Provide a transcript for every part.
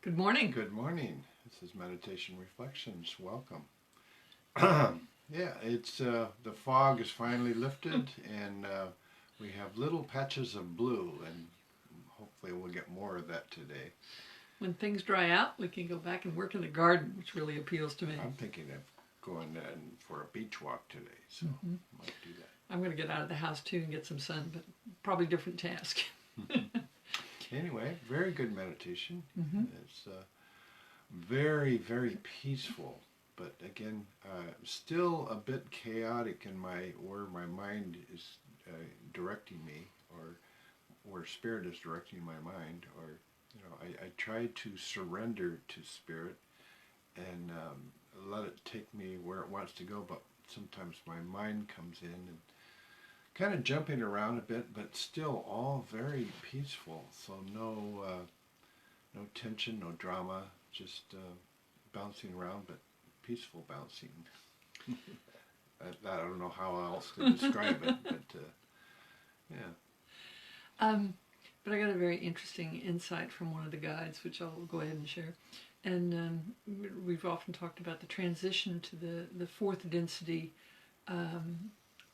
Good morning. Good morning. This is Meditation Reflections. Welcome. Yeah, it's the fog is finally lifted, and we have little patches of blue, and hopefully we'll get more of that today. When things dry out, we can go back and work in the garden, which really appeals to me. I'm thinking of going in for a beach walk today, so might do that. I'm going to get out of the house too and get some sun, but probably different task. Anyway, very good meditation. Mm-hmm. It's very, very peaceful, but again, still a bit chaotic in where my mind is directing me, or where spirit is directing my mind, or I try to surrender to spirit and let it take me where it wants to go, but sometimes my mind comes in and kind of jumping around a bit, but still all very peaceful. So no tension, no drama, just bouncing around, but peaceful bouncing. I don't know how else to describe it, but yeah. But I got a very interesting insight from one of the guides, which I'll go ahead and share. And we've often talked about the transition to the fourth density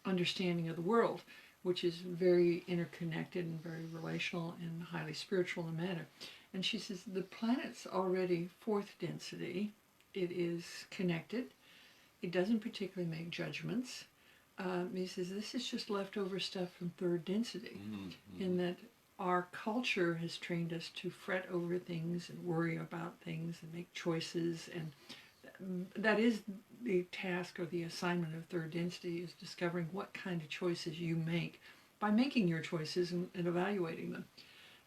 understanding of the world, which is very interconnected and very relational and highly spiritual in a manner. And she says the planet's already fourth density. It is connected. It doesn't particularly make judgments. He says this is just leftover stuff from third density, in that our culture has trained us to fret over things and worry about things and make choices, and that is the task or the assignment of third density, is discovering what kind of choices you make by making your choices and evaluating them.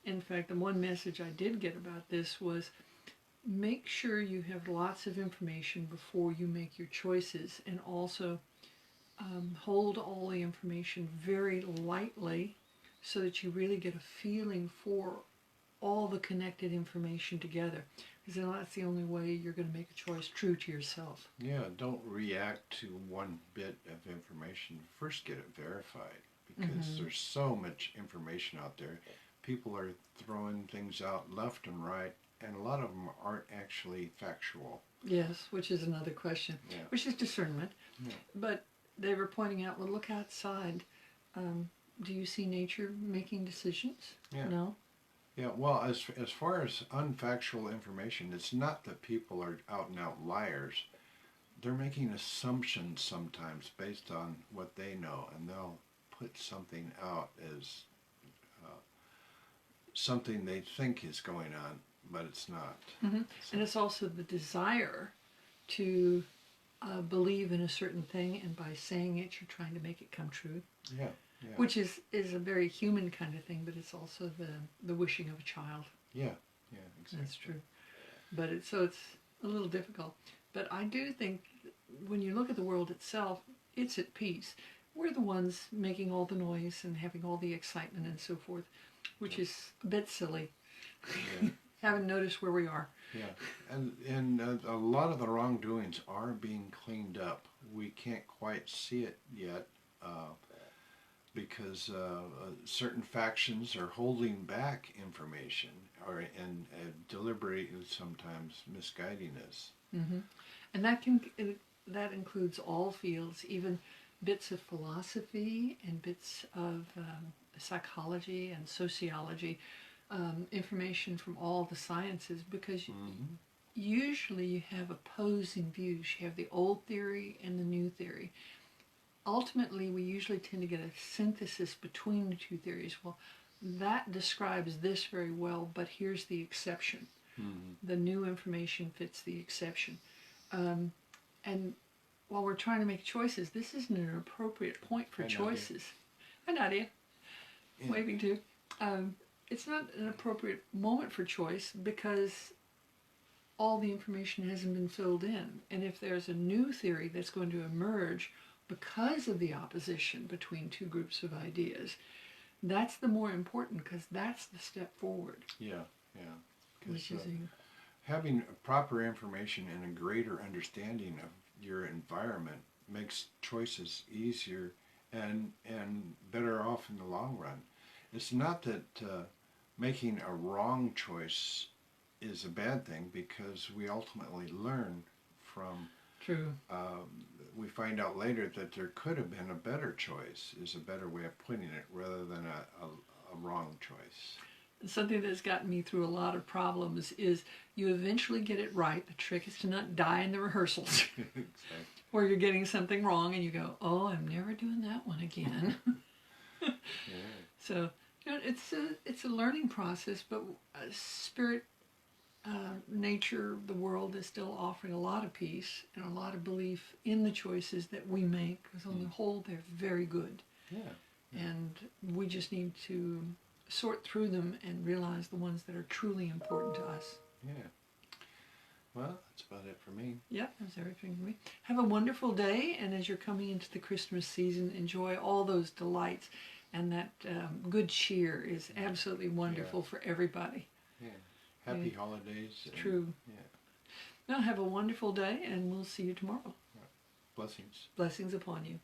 In fact, the one message I did get about this was make sure you have lots of information before you make your choices, and also hold all the information very lightly so that you really get a feeling for all the connected information together, because then that's the only way you're going to make a choice true to yourself. Yeah, don't react to one bit of information. First get it verified, because there's so much information out there. People are throwing things out left and right, and a lot of them aren't actually factual. Yes, which is another question, Yeah. which is discernment. Yeah. But they were pointing out, well, look outside. Do you see nature making decisions? Yeah. No. Yeah, well, as far as unfactual information, it's not that people are out and out liars. They're making assumptions sometimes based on what they know, and they'll put something out as something they think is going on, but it's not. Mm-hmm. So, And it's also the desire to believe in a certain thing, and by saying it, you're trying to make it come true. yeah, yeah, Which is a very human kind of thing, but it's also the wishing of a child. yeah, yeah, exactly. That's true. But it's a little difficult. But I do think when you look at the world itself, it's at peace. We're the ones making all the noise and having all the excitement and so forth, which is a bit silly. Yeah. Haven't noticed where we are. Yeah, and a lot of the wrongdoings are being cleaned up. We can't quite see it yet because certain factions are holding back information, and deliberately sometimes misguiding us. Mm-hmm. And that includes all fields, even bits of philosophy and bits of psychology and sociology. Information from all the sciences, because usually you have opposing views. You have the old theory and the new theory. Ultimately, we usually tend to get a synthesis between the two theories. Well, that describes this very well, but here's the exception. The new information fits the exception. And while we're trying to make choices, this isn't an appropriate point for choices. Hi, Nadia. Yeah. Waving too. It's not an appropriate moment for choice because all the information hasn't been filled in. And if there's a new theory that's going to emerge because of the opposition between two groups of ideas, that's the more important, because that's the step forward. Yeah, yeah. Which is having proper information and a greater understanding of your environment makes choices easier and better off in the long run. It's not that making a wrong choice is a bad thing, because we ultimately learn from, True. we find out later that there could have been a better choice, is a better way of putting it, rather than a wrong choice. Something that's gotten me through a lot of problems is you eventually get it right. The trick is to not die in the rehearsals Exactly. where you're getting something wrong and you go, oh, I'm never doing that one again. Yeah. So, it's a learning process, but spirit, nature, the world is still offering a lot of peace and a lot of belief in the choices that we make, because on the whole, they're very good. Yeah. And we just need to sort through them and realize the ones that are truly important to us. Yeah. Well, that's about it for me. Yep, that's everything for me. Have a wonderful day, and as you're coming into the Christmas season, enjoy all those delights, and that good cheer is absolutely wonderful for everybody. Yeah. Happy holidays. True. Yeah. Now have a wonderful day, and we'll see you tomorrow. Blessings. Blessings upon you.